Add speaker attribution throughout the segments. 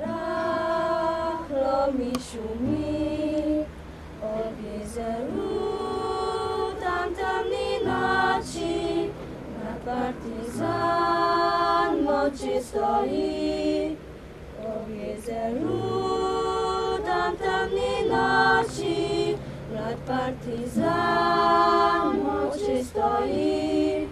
Speaker 1: Rahlo mi šumi ob jezeru, tam temni noči, mlad partizan moči stoji. Ob jezeru, tam temni noči, mlad partizan moči stoji.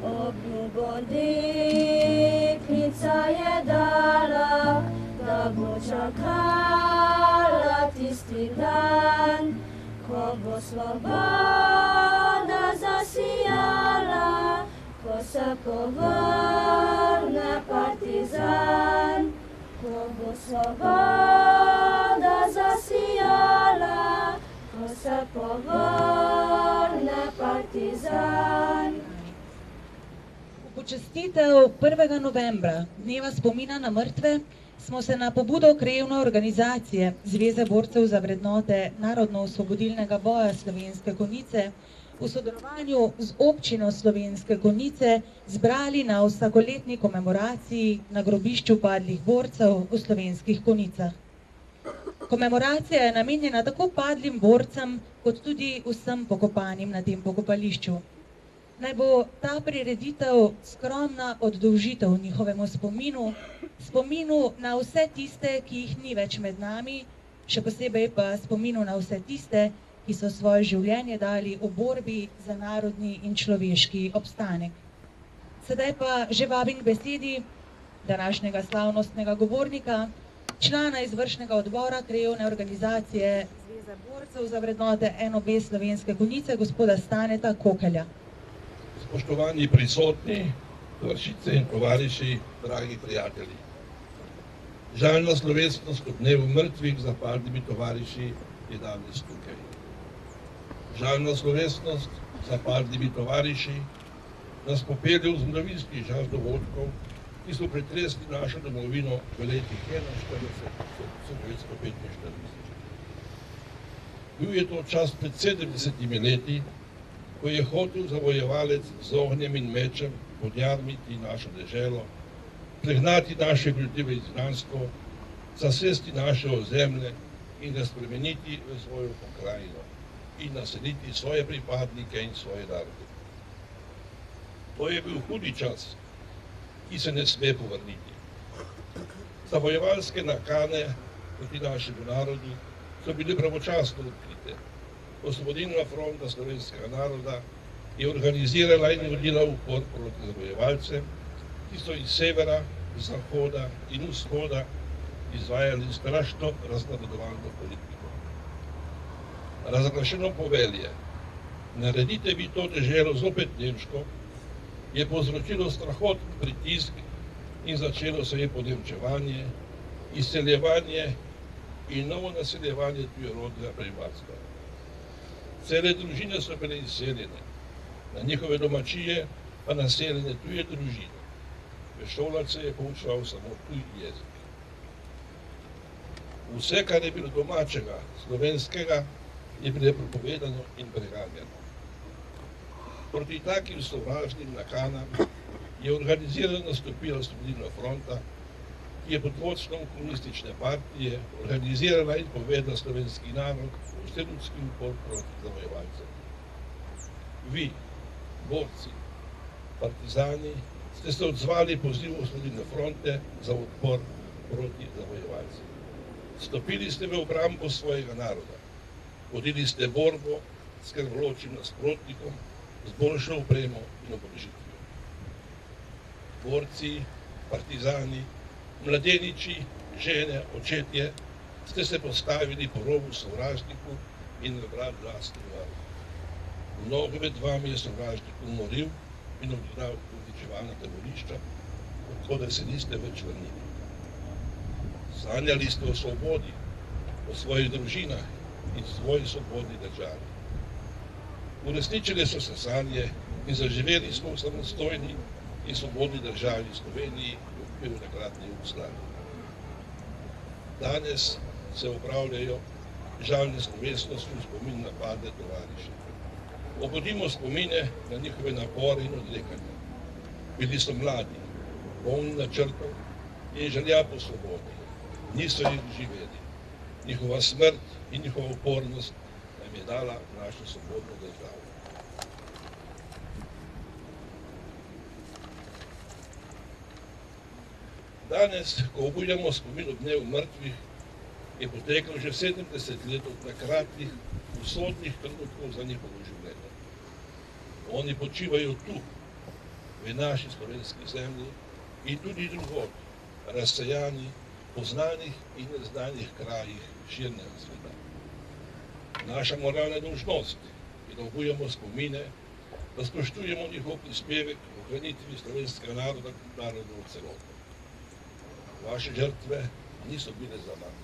Speaker 1: Obljubo deklica je dala, da bo čakala tisti dan, ko bo svoboda zasijala, ko se povrne partizan. Ko bo svoboda zasijala, ko se povrne partizan.
Speaker 2: Počastitev 1. novembra, dneva spomina na mrtve, smo se na pobudo krajevne organizacije Zveze borcev za vrednote narodno-osvobodilnega boja Slovenske Konjice v sodelovanju z občino Slovenske Konjice zbrali na vsakoletni komemoraciji na grobišču padlih borcev v Slovenskih Konjicah. Komemoracija je namenjena tako padlim borcem, kot tudi vsem pokopanim na tem pokopališču. Naj bo ta prireditev skromna oddolžitev njihovemu spominu na vse tiste, ki jih ni več med nami, še posebej pa spominu na vse tiste, ki so svoje življenje dali v borbi za narodni in človeški obstanek. Sedaj pa že vabim k besedi današnjega slavnostnega govornika, člana izvršnega odbora krajevne organizacije Zveze borcev za vrednote NOB Slovenske Konjice, gospoda Staneta Kokelja.
Speaker 3: Spoštovani prisotni, tovarišice in tovariši, dragi prijatelji. Žalna slovesnost ob dnevu mrtvih za padlimi tovariši je danes tukaj. Žalna slovesnost za padlimi tovariši nas popelje v zgodovinski žal dogodkov, ki so pretresli našo domovino v letih 1945. Bil je to čas pred 70 leti, ko je hotel zavojevalec z ognjem in mečem podjarmiti našo deželo, pregnati naše ljudi v izgnanstvo, zasesti naše ozemlje in ga spremeniti v svojo pokrajino in naseliti svoje pripadnike in svoje narode. To je bil hudi čas, ki se ne sme povrniti. Zavojevalske nakane proti našemu narodu so bile pravočasno odkrite. Osvobodilna fronta slovenskega naroda je organizirala in vodila upor proti zavojevalcem, ki so iz severa, zahoda in vzhoda izvajali strašno raznarodovalno politiko. Razglašeno povelje, naredite vi to deželo zopet nemško, je povzročilo strahotni pritisk in začelo se je ponemčevanje, izseljevanje in novo naseljevanje tujerodnega prebivalstva. Cele družine so bile izseljene, na njihove domačije pa naseljene tuje družine. V šolah se je poučeval samo tuj jezik. Vse, kar je bilo domačega, slovenskega, je bilo prepovedano in preganjeno. Proti takim sovražnim nakanam je organizirano nastopila Osvobodilna fronta, ki je pod vodstvom komunistične partije organizirala in povedala slovenski narod v vseljudski upor proti zavojevalcem. Vi, borci, partizani, ste se odzvali pozivu Osvobodilne fronte za odpor proti zavojevalcem. Stopili ste v obrambo svojega naroda, vodili ste borbo s krvoločnim nasprotnikom, z boljšo opremo in oborožitvijo. Borci, partizani, mladeniči, žene, očetje, ste se postavili po robu sovražniku in v bran lastnemu narodu. Mnogo med vami je sovražnik umoril in obdržal uničevalna taborišča, odkoder se niste več vrnili. Sanjali ste o svobodi, o svojih družinah in svoji svobodni državi. Uresničile so se sanje in zaživeli smo v samostojni in svobodni državi Sloveniji v okviru takratne Jugoslavije. Danes se opravljajo žalne slovesnosti v spomin na padle tovariše. Obudimo spomine na njihove napore in odrekanja. Bili so mladi, polni načrtov, in želja po svobodi. Niso jih živeli. Njihova smrt in njihova upornost nam je dala našo svobodno državo. Danes, ko obujamo spomin ob dnevu mrtvih, je poteklo že 70 let od takratnih usodnih trenutkov za njihovo življenje. Oni počivajo tu, v naši slovenski zemlji in tudi drugod, razsejani po znanih in neznanih krajih širnega sveta. Naša moralna dolžnost je, da obujamo spomine, da spoštujemo njihov prispevek k ohranitvi slovenskega naroda kot narodov v celoti. Vaše žrtve niso bile za nami.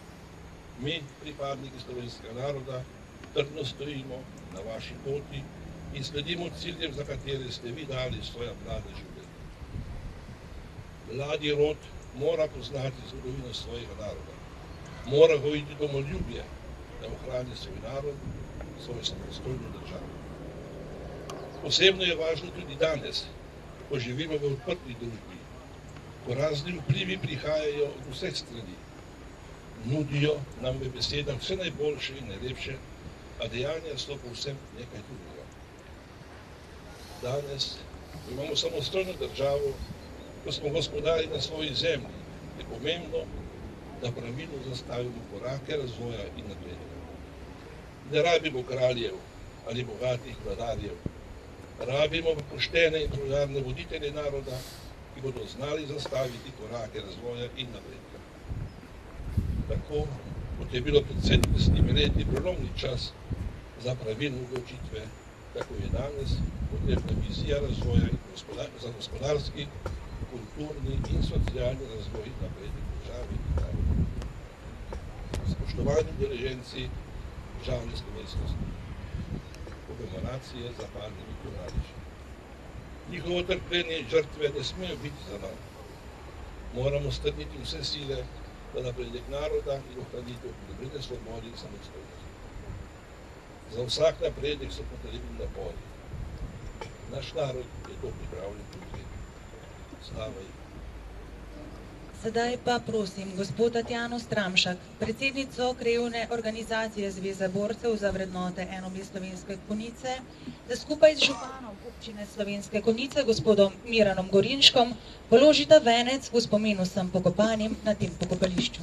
Speaker 3: Mi, pripadniki slovenskega naroda, trdno stojimo na vaši poti in sledimo ciljem, za katere ste vi dali svoja mlada življenja. Mladi rod mora poznati zgodovino svojega naroda. Mora gojiti domoljubje, da ohrani svoj narod, svojo samostojno državo. Posebno je važno tudi danes, ko živimo v odprti družbi, ko razni vplivi prihajajo od vseh strani, nudijo nam v besedah vse najboljše in najlepše, a dejanja so povsem nekaj drugega. Danes, ko imamo samostojno državo, ko smo gospodari na svoji zemlji, je pomembno, da pravilno zastavimo korake razvoja in napredka. Ne rabimo kraljev ali bogatih vladarjev, rabimo poštene in solidarne voditelje naroda, ki bodo znali zastaviti korake razvoja in napredka. Tako, kot je bilo pred 70 leti prelomni čas za pravilne odločitve, tako je danes potrebna vizija razvoja za gospodarski, kulturni in socialni razvoj in napredek države in naroda. Spoštovani udeleženci državne slovesnosti, komemoracije za padlimi Koradiši. Njihovo trpljenje in žrtve ne smejo biti za nami. Moramo strniti vse sile za napredek naroda in ohranitev pridobljene svobode in samostojnosti. Za vsak napredek so potrebni napori. Naš narod je to pripravljen podpreti. Slava jim.
Speaker 2: Sedaj pa prosim gospod Tatjano Stramšak, predsednico krajevne organizacije Zveze borcev za vrednote NOB Slovenske Konjice, da skupaj z županom občine Slovenske Konjice, gospodom Miranom Gorinškom, položita venec v spomin vsem pokopanim na tem pokopališču.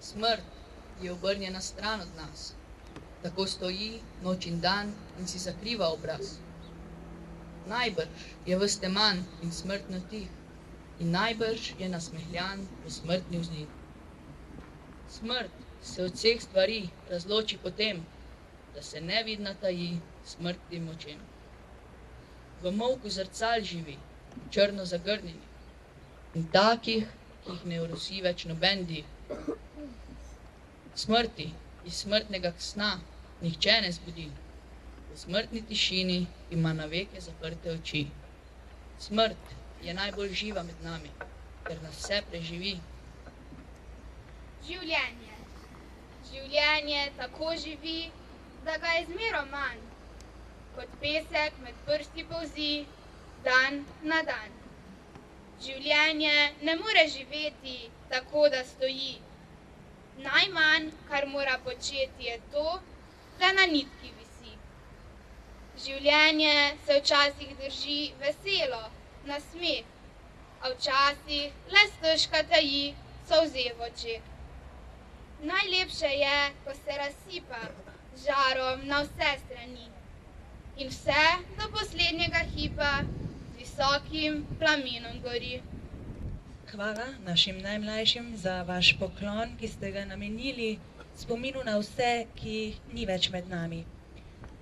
Speaker 4: Smrt je obrnjena stran od nas. Tako stoji noč in dan in si zakriva obraz. Najbrž je ves teman in smrtno tih in najbrž je nasmehljan v smrtni vznik. Smrt se od vseh stvari razloči potem, da se nevidna taji smrtnim očem. V molku zrcal živi, črno zagrnjeni in takih, ki jih ne orosi več noben dih. Smrti iz smrtnega sna nihče ne zbudi. V smrtni tišini ima na veke zaprte oči. Smrt je najbolj živa med nami, ker nas vse preživi.
Speaker 5: Življenje. Življenje tako živi, da ga je zmerom manj. Kot pesek med prsti polzi, dan na dan. Življenje ne more živeti tako, da stoji. Najmanj, kar mora početi, je to, da na nitki visi. Življenje se včasih drži veselo, na smeh, a včasih le stežka taji solze v očeh. Najlepše je, ko se razsipa z žarom na vse strani in vse do poslednjega hipa z visokim plamenom gori.
Speaker 2: Hvala našim najmlajšim za vaš poklon, ki ste ga namenili spominu na vse, ki jih ni več med nami.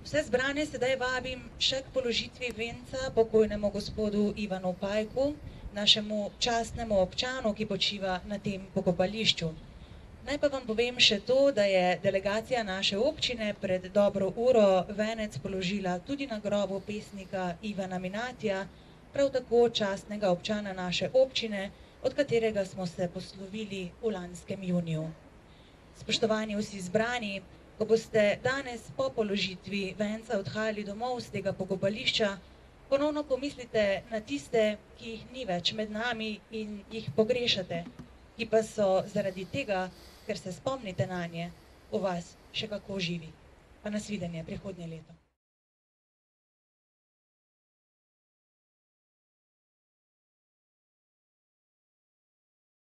Speaker 2: Vse zbrane sedaj vabim še k položitvi venca pokojnemu gospodu Ivanu Pajku, našemu častnemu občanu, ki počiva na tem pokopališču. Naj pa vam povem še to, da je delegacija naše občine pred dobro uro venec položila tudi na grobu pesnika Ivana Minatija, prav tako častnega občana naše občine, od katerega smo se poslovili v lanskem juniju. Spoštovani vsi zbrani, Ko boste danes po položitvi venca odhajali domov z tega pokopališča, ponovno pomislite na tiste, ki jih ni več med nami in jih pogrešate, ki pa so zaradi tega, ker se spomnite nanje, v vas še kako živi. Pa nasvidenje prihodnje leto.